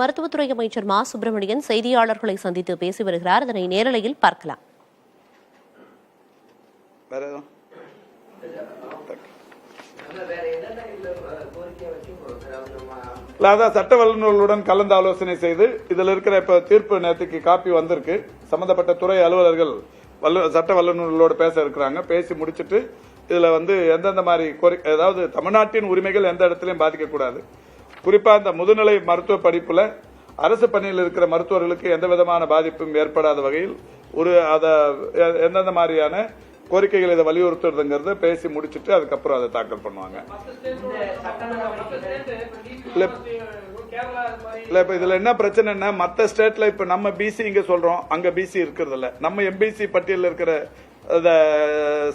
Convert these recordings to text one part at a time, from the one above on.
மருத்துவத்துறை அமைச்சர் மா சுப்பிரமணியன் செய்தியாளர்களை சந்தித்து பேசி வருகிறார். அதனை நேரலையில் பார்க்கலாம். சட்ட வல்லுநர்களுடன் கலந்து ஆலோசனை செய்து இதுல இருக்கிற இப்ப தீர்ப்பு நேற்றுக்கு காப்பி வந்திருக்கு. சம்பந்தப்பட்ட துறை அலுவலர்கள் சட்ட வல்லுநர்களோடு பேச இருக்கிறாங்க. பேசி முடிச்சிட்டு இதுல எந்தெந்த மாதிரி அதாவது தமிழ்நாட்டின் உரிமைகள் எந்த இடத்திலையும் பாதிக்கக்கூடாது. குறிப்பா இந்த முதுநிலை மருத்துவ படிப்புல அரசு பணியில் இருக்கிற மருத்துவர்களுக்கு எந்த விதமான பாதிப்பும் ஏற்படாத வகையில் எந்தெந்த மாதிரியான கோரிக்கைகள் இதை வலியுறுத்துறதுங்கிறத பேசி முடிச்சுட்டு அதுக்கப்புறம் அதை தாக்கல் பண்ணுவாங்க. இல்ல இப்ப இதுல என்ன பிரச்சனைன்னா மத்த ஸ்டேட்ல இப்ப நம்ம பிசி இங்க சொல்றோம், அங்க பிசி இருக்கிறது இல்ல. நம்ம எம்பிசி பட்டியலில் இருக்கிற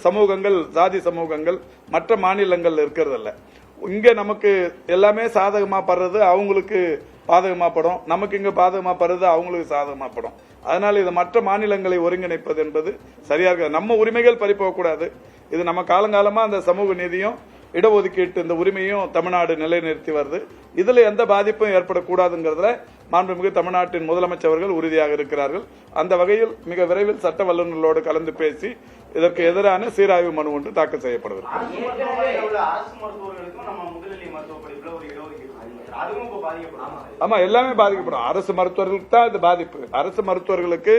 சமூகங்கள், சாதி சமூகங்கள் மற்ற மாநிலங்கள் இருக்கிறது இல்ல. இங்க நமக்கு எல்லாமே சாதகமா படுறது அவங்களுக்கு பாதகமா படும், நமக்கு இங்க பாதகமா படுறது அவங்களுக்கு சாதகமா படும். அதனால இது மற்ற மாநிலங்களை ஒருங்கிணைப்பது என்பது சரியா இருக்காது. நம்ம உரிமைகள் பறிப்போக கூடாது. இது நம்ம காலங்காலமா அந்த சமூக நீதியும் இடஒதுக்கீட்டு இந்த உரிமையும் தமிழ்நாடு நிலைநிறுத்தி வருது. இதுல எந்த பாதிப்பும் ஏற்படக்கூடாதுங்கிறதுல மாண்புமிகு தமிழ்நாட்டின் முதலமைச்சர் அவர்கள் உறுதியாக இருக்கிறார்கள். அந்த வகையில் மிக விரைவில் சட்ட வல்லுநர்களோடு கலந்து பேசி இதற்கு எதிரான சீராய்வு மனு ஒன்று தாக்கல் செய்யப்படுகிறது. ஆமா, எல்லாமே பாதிக்கப்படும். அரசு மருத்துவர்களுக்கு தான் இது பாதிப்பு. அரசு மருத்துவர்களுக்கு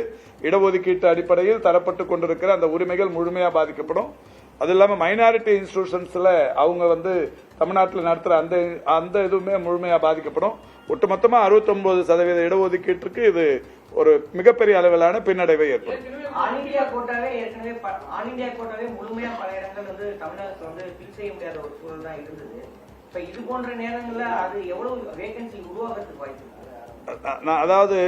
இடஒதுக்கீட்டு அடிப்படையில் தரப்பட்டுக் கொண்டிருக்கிற அந்த உரிமைகள் முழுமையா பாதிக்கப்படும். அது இல்லாம மைனாரிட்டி இன்ஸ்டிடியூஷன்ஸ்ல அவங்க தமிழ்நாட்டில் நடத்துற அந்த இதுவுமே முழுமையா பாதிக்கப்படும். ஒட்டுமொத்தமா 69% இடஒதுக்கீட்டுக்கு இது ஒரு மிகப்பெரிய அளவிலான பின்னடைவை ஏற்படும். அதாவது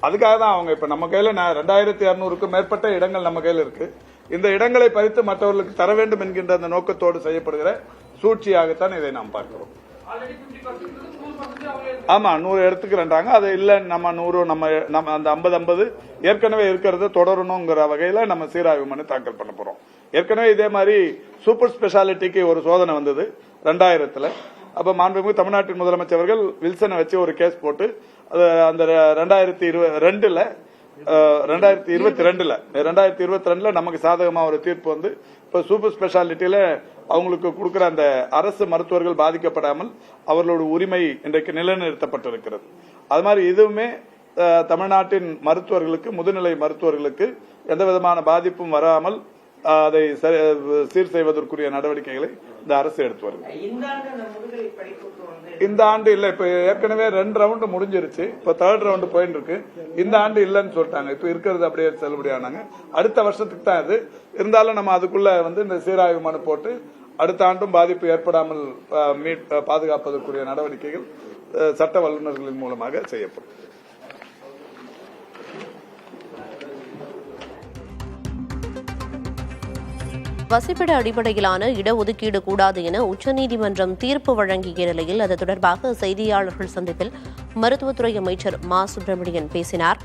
அதுக்காக தான் அவங்க இப்ப நம்ம கையில 2600க்கும் மேற்பட்ட இடங்கள் நம்ம கையில் இருக்கு. இந்த இடங்களை பறித்து மற்றவர்களுக்கு தர வேண்டும் என்கின்ற அந்த நோக்கத்தோடு செய்யப்படுகிற சூழ்ச்சியாகத்தான் இதை நாம் பார்க்கிறோம். ஆமா, 100 எடுத்துக்கிறாங்க. அது இல்ல நம்ம 100 நம்ம அந்த 50-50 ஏற்கனவே இருக்கிறத தொடரணுங்கிற வகையில நம்ம சீராய்வு மனு தாக்கல் பண்ண போறோம். ஏற்கனவே இதே மாதிரி சூப்பர் ஸ்பெஷாலிட்டிக்கு ஒரு சோதனை வந்தது 2000. அப்ப மாண்புமிகு தமிழ்நாட்டின் முதலமைச்சர் அவர்கள் வில்சனை வச்சு ஒரு கேஸ் போட்டு அந்த 2022 நமக்கு சாதகமா ஒரு தீர்ப்பு இப்ப சூப்பர் ஸ்பெஷாலிட்டியில அவங்களுக்கு கொடுக்கிற அந்த அரசு மருத்துவர்கள் பாதிக்கப்படாமல் அவர்களோட உரிமை இன்றைக்கு நிலைநிறுத்தப்பட்டிருக்கிறது. அது மாதிரி இதுவுமே தமிழ்நாட்டின் மருத்துவர்களுக்கு, முதுநிலை மருத்துவர்களுக்கு எந்த விதமான பாதிப்பும் வராமல் அதை சீர் செய்வதற்குரிய நடவடிக்கைகளை இந்த அரசு எடுத்து வருது. இந்த ஆண்டு இல்ல, இப்ப ஏற்கனவே 2 ரவுண்ட் முடிஞ்சிருச்சு. இப்ப 3rd ரவுண்ட் போயிட்டு இருக்கு. இந்த ஆண்டு இல்லன்னு சொல்லிட்டாங்க. இப்ப இருக்கிறது அப்படியே செல்லுபடியானாங்க. அடுத்த வருஷத்துக்கு தான் இது. இருந்தாலும் நம்ம அதுக்குள்ள இந்த சீராய்வு மனு போட்டு அடுத்த ஆண்டும் பாதிப்பு ஏற்படாமல் பாதுகாப்பதற்குரிய நடவடிக்கைகள் சட்ட வல்லுநர்களின் மூலமாக செய்யப்படும். வசிப்பிட அடிப்படையிலான இடஒதுக்கீடு கூடாது என உச்சநீதிமன்றம் தீர்ப்பு வழங்கிய நிலையில் அது தொடர்பாக செய்தியாளர்கள் சந்திப்பில் மருத்துவத்துறை அமைச்சர் மா சுப்பிரமணியன் பேசினார்.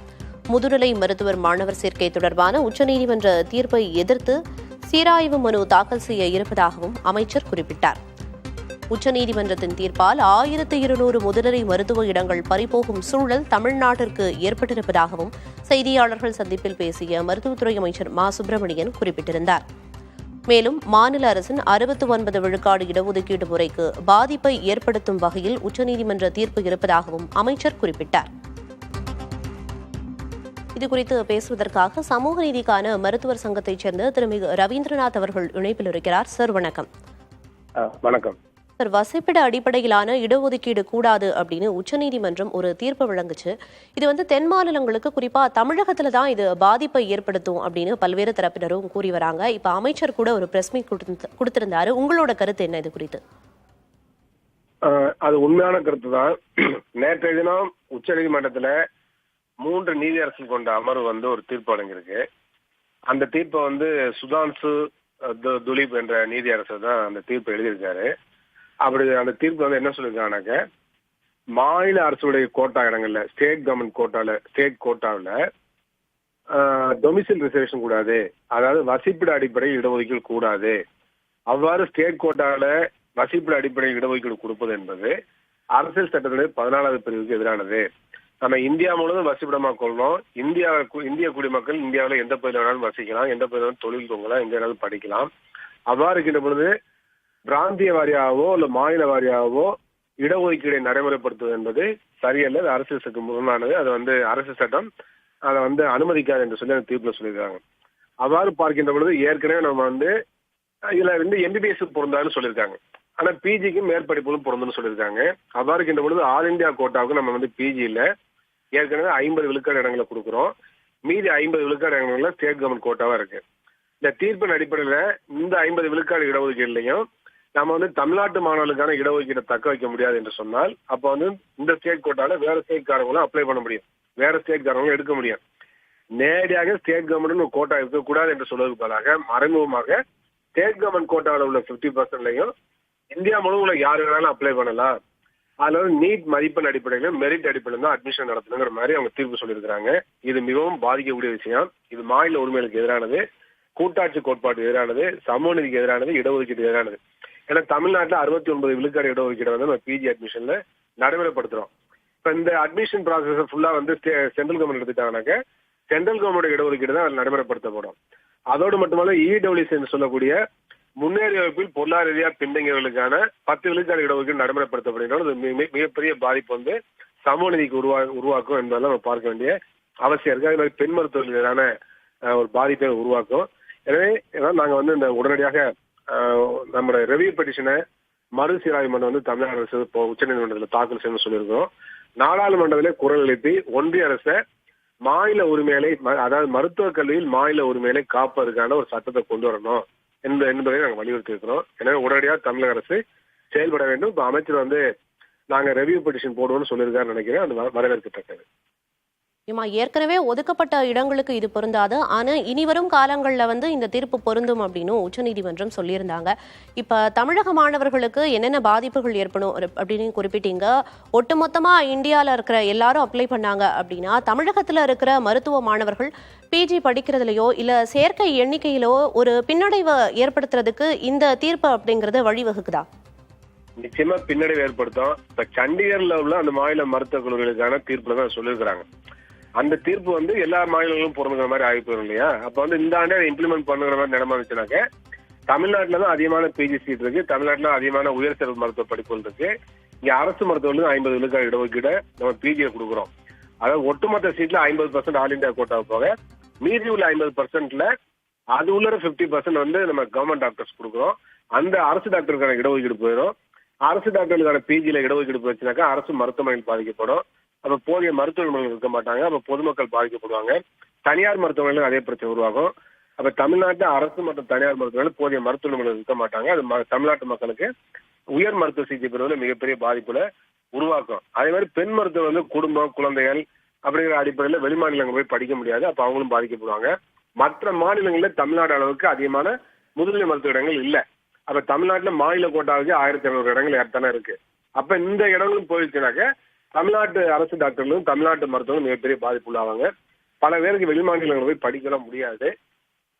முதுநிலை மருத்துவர் மாணவர் சேர்க்கை தொடர்பான உச்சநீதிமன்ற தீர்ப்பை எதிர்த்து சீராய்வு மனு தாக்கல் செய்ய இருப்பதாகவும் அமைச்சர் குறிப்பிட்டார். உச்சநீதிமன்றத்தின் தீர்ப்பால் 1200 முதுநிலை மருத்துவ இடங்கள் பறிபோகும் சூழல் தமிழ்நாட்டிற்கு ஏற்பட்டிருப்பதாகவும் செய்தியாளர்கள் சந்திப்பில் பேசிய மருத்துவத்துறை அமைச்சர் மா சுப்பிரமணியன் குறிப்பிட்டிருந்தார். மேலும் மாநில அரசின் 69 விழுக்காடு இடஒதுக்கீடு முறைக்கு பாதிப்பை ஏற்படுத்தும் வகையில் உச்சநீதிமன்ற தீர்ப்பு இருப்பதாகவும் அமைச்சர் குறிப்பிட்டார். இதுகுறித்து பேசுவதற்காக சமூக நீதிக்கான மருத்துவர் சங்கத்தைச் சேர்ந்த திரு ரவீந்திரநாத் அவர்கள் இணைப்பில் இருக்கிறார். சார் வணக்கம். வணக்கம் சார், வசிப்பிட அடிப்படையிலான இடஒதுக்கீடு கூடாது அப்படின்னு உச்சநீதிமன்றம் ஒரு தீர்ப்பு வழங்குச்சு. இது தென் மாநிலங்களுக்கு, குறிப்பா தமிழகத்துல தான் இது பாதிப்பை ஏற்படுத்தும் அப்படின்னு பல்வேறு தரப்பினரும் கூறி வராங்க. இப்ப அமைச்சர் கூட ஒரு பிரஸ் மீட் கொடுத்திருந்தாரு. உங்களோட கருத்து என்ன இது குறித்து? அது உண்மையான கருத்து தான். நேற்றைய தினம் உச்சநீதிமன்றத்துல 3 நீதியரசர்கள் கொண்ட அமர்வு ஒரு தீர்ப்பு வழங்கியிருக்கு. அந்த தீர்ப்பை சுதான்சு துலீப் என்ற நீதியரசர் தான் அந்த தீர்ப்பு எழுதியிருக்காரு. அப்படி அந்த தீர்ப்பு என்ன சொல்லிருக்காங்கன்னாக்க, மாநில அரசுடைய கோட்டா இடங்கள்ல, ஸ்டேட் கோட்டாவில் டொமிசைல் ரிசர்வேஷன் கூடாது, அதாவது வசிப்பிட அடிப்படையில் இடஒதுக்கீடு கூடாது. அவ்வாறு ஸ்டேட் கோட்டாவில் வசிப்பிட அடிப்படையில் இடஒதுக்கீடு கொடுப்பது என்பது அரசியல் சட்டத்துடைய 14வது பிரிவுக்கு எதிரானது. நம்ம இந்தியா முழுவதும் வசிப்பிடமா கொள்ளணும். இந்திய குடிமக்கள் இந்தியாவில் எந்த பகுதியில் வேணாலும் வசிக்கலாம், எந்த பகுதியில் தொழில் தூங்கலாம், எங்க வேணாலும் படிக்கலாம். அவ்வாறு இருக்கின்ற பொழுது பிராந்திய வாரியாகவோ இல்ல மாநில வாரியாகவோ இடஒதுக்கீடை நடைமுறைப்படுத்துவது என்பது சரியல்ல, அது அரசியல் சட்டத்துக்கு முரணானது. அது அரசியல் சட்டம் அதை அனுமதிக்காது என்று சொல்லி அந்த தீர்ப்புல சொல்லியிருக்காங்க. அவ்வாறு பார்க்கின்ற பொழுது ஏற்கனவே நம்ம இதுல எம்பிபிஎஸ் பொருந்தான்னு சொல்லியிருக்காங்க. ஆனா பிஜிக்கு மேற்படிப்புகளும் பொருந்துன்னு சொல்லியிருக்காங்க. அவ்வாறு இருக்கின்ற பொழுது ஆல் இந்தியா கோட்டாவுக்கு நம்ம பிஜியில ஏற்கனவே 50 விழுக்காடு இடங்களை கொடுக்குறோம். மீதி 50 விழுக்காடு இடங்கள்ல ஸ்டேட் கவர்மெண்ட் கோட்டாவா இருக்கு. இந்த தீர்ப்பின் அடிப்படையில இந்த 50 விழுக்காடு இடஒதுக்கீடுலையும் நம்ம தமிழ்நாட்டு மாணவர்களுக்கான இடஒதுக்கீட்டை தக்க வைக்க முடியாது என்று சொன்னால், அப்ப இந்த ஸ்டேட் கோட்டால வேற ஸ்டேட் காரங்களும் அப்ளை பண்ண முடியும், வேற ஸ்டேட் காரங்களும் எடுக்க முடியும். நேரடியாக ஸ்டேட் கவர்மெண்ட் கோட்டா இருக்கக்கூடாது என்று சொல்வதற்கு பதிலாக மறைமுகமாக ஸ்டேட் கவர்மெண்ட் கோட்டாவில் உள்ள 50%லையும் இந்தியா முழுவதும் யாரு வேணாலும் அப்ளை பண்ணலாம். அதுல நீட் மதிப்பெண் அடிப்படையில மெரிட் அடிப்படையில் தான் அட்மிஷன் நடத்தணுங்கிற மாதிரி அவங்க தீர்ப்பு சொல்லியிருக்காங்க. இது மிகவும் பாதிக்கக்கூடிய விஷயம். இது மாநில உரிமைகளுக்கு எதிரானது, கூட்டாட்சி கோட்பாட்டுக்கு எதிரானது, சமூக நீதிக்கு எதிரானது, இடஒதுக்கீடு எதிரானது. ஏன்னா தமிழ்நாட்டில் 69 விழுக்காடு இடஒதுக்கீடு நம்ம பிஜி அட்மிஷன்ல நடைமுறைப்படுத்துறோம். இப்ப இந்த அட்மிஷன் ப்ராசஸ் ஃபுல்லா சென்ட்ரல் கவர்மெண்ட் எடுத்துட்டாங்கன்னாக்க சென்ட்ரல் கவர்மெண்ட் இடஒதுக்கீடு தான் நடைமுறைப்படுத்தப்படும். அதோடு மட்டுமல்ல இடபிள்யூசி என்று சொல்லக்கூடிய முன்னேறிய வகுப்பில் பொருளாதார ரீதியா பின்தங்கியவர்களுக்கான 10 விழுக்காடு இடஒதுக்கீடு நடைமுறைப்படுத்தப்படுகிறது. மிகப்பெரிய பாதிப்பு சமூக நீதிக்கு உருவாக்கும் என்பதெல்லாம் நம்ம பார்க்க வேண்டிய அவசியம் இருக்கு. அதே மாதிரி பெண் மருத்துவர்களுக்கு எதிரான ஒரு பாதிப்பை உருவாக்கும். எனவே நாங்க இந்த உடனடியாக நம்மளுடைய ரெவியூ பெட்டிஷனை மறுசீராய்வு மன்றம் தமிழ்நாடு அரசு உச்சநீதிமன்றத்தில் தாக்கல் செய்யணும்னு சொல்லியிருக்கோம். நாடாளுமன்றத்திலே குரல் எழுப்பி ஒன்றிய அரசை மாநில உரிமைகளை, அதாவது மருத்துவக் கல்வியில் மாநில உரிமைகளை காப்பதற்கான ஒரு சட்டத்தை கொண்டு வரணும் என்பதை நாங்கள் வலியுறுத்தி இருக்கிறோம். எனவே உடனடியாக தமிழக அரசு செயல்பட வேண்டும். இப்ப அமைச்சர் நாங்க ரெவியூ பெட்டிஷன் போடுவோம்னு சொல்லியிருக்காரு நினைக்கிறேன். அது வரவேற்கத்தக்கது. ஏற்கனவே ஒதுக்கப்பட்ட இடங்களுக்கு இது பொருந்தாது, ஆனா இனி வரும் காலங்கள்ல இந்த தீர்ப்பு பொருந்தும் அப்படின்னு உச்சநீதிமன்றம் சொல்லியிருந்தாங்க. இப்ப தமிழக மாணவர்களுக்கு என்னென்ன பாதிப்புகள் ஏற்படும் அப்படின்னு குறிப்பிட்டீங்க. ஒட்டுமொத்தமா இந்தியால இருக்கிற எல்லாரும் அப்ளை பண்ணாங்க அப்படின்னா தமிழகத்துல இருக்கிற மருத்துவ மாணவர்கள் பிஜி படிக்கிறதுலையோ இல்ல சேர்க்கை எண்ணிக்கையிலோ ஒரு பின்னடைவை ஏற்படுத்துறதுக்கு இந்த தீர்ப்பு அப்படிங்கறது வழிவகுக்குதா? நிச்சயமா பின்னடைவு ஏற்படுத்தும். இப்ப சண்டிகர்ல உள்ள அந்த மாநில மருத்துவக் கல்லூரிகளுக்கான தீர்ப்புல தான் சொல்லியிருக்கிறாங்க. அந்த தீர்ப்பு எல்லா மாநிலங்களும் பொருந்துகிற மாதிரி ஆகி போயிடும் இல்லையா? அப்ப இந்த ஆண்டே இம்ப்ளிமெண்ட் பண்ணுங்கிற மாதிரி நிலைமை இருந்துச்சுனாக்க தமிழ்நாட்டுல தான் அதிகமான பிஜி சீட் இருக்கு, தமிழ்நாட்டுல அதிகமான உயர் சிறப்பு மருத்துவ படிப்புகள் இருக்கு. இங்க அரசு மருத்துவர்களுக்கு 50 விழுக்காடு இடஒதுக்கீடு நம்ம பிஜியை கொடுக்குறோம். அதாவது ஒட்டுமொத்த சீட்ல 50% ஆல் இந்தியா கோட்டாவை போக மீதி உள்ள 50%ல அது உள்ள 50% நம்ம கவர்மெண்ட் டாக்டர்ஸ் கொடுக்குறோம். அந்த அரசு டாக்டருக்கான இடஒதுக்கீடு போயிடும். அரசு டாக்டர்களுக்கான பிஜியில இடஒதுக்கீடு போச்சுனாக்கா அரசு மருத்துவமனைகள் பாதிக்கப்படும். அப்ப போதிய மருத்துவமனைகள் இருக்க மாட்டாங்க. அப்ப பொதுமக்கள் பாதிக்கப்படுவாங்க. தனியார் மருத்துவமனைகளும் அதே பிரச்சனை உருவாகும். அப்ப தமிழ்நாட்டு அரசு மற்றும் தனியார் மருத்துவமனைகள் போதிய மருத்துவமனைகள் இருக்க மாட்டாங்க. அது தமிழ்நாட்டு மக்களுக்கு உயர் மருத்துவ சிகிச்சை பெறுவதில் மிகப்பெரிய பாதிப்புல உருவாக்கும். அதே மாதிரி பெண் மருத்துவம் குடும்பம், குழந்தைகள் அப்படிங்கிற அடிப்படையில வெளிமாநிலங்கள் போய் படிக்க முடியாது. அப்ப அவங்களும் பாதிக்கப்படுவாங்க. மற்ற மாநிலங்களில் தமிழ்நாடு அளவுக்கு அதிகமான முதுநிலை மருத்துவ இடங்கள் இல்ல. அப்ப தமிழ்நாட்டுல மாநில கோட்டாவுக்கு 1200 இடங்கள் ஏற்றானே இருக்கு. அப்ப இந்த இடங்களும் போயிடுச்சுனாக்க தமிழ்நாட்டு அரசு டாக்டர்களும் தமிழ்நாட்டு மருத்துவர்களும் மிகப்பெரிய பாதிப்பு உள்ளாவாங்க. பல பேருக்கு வெளிமாநிலங்கள் போய் படிக்கலாம் முடியாது.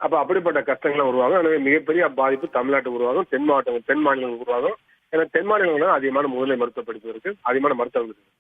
அப்ப அப்படிப்பட்ட கஷ்டங்களும் உருவாகும். எனவே மிகப்பெரிய பாதிப்பு தமிழ்நாட்டுக்கு உருவாகும், தென் மாநிலங்களுக்கு உருவாகும். ஏன்னா தென் மாநிலங்கள் அதிகமான முதுநிலை மருத்துவ படிப்பு இருக்கு, அதிகமான மருத்துவர்கள் இருக்கு.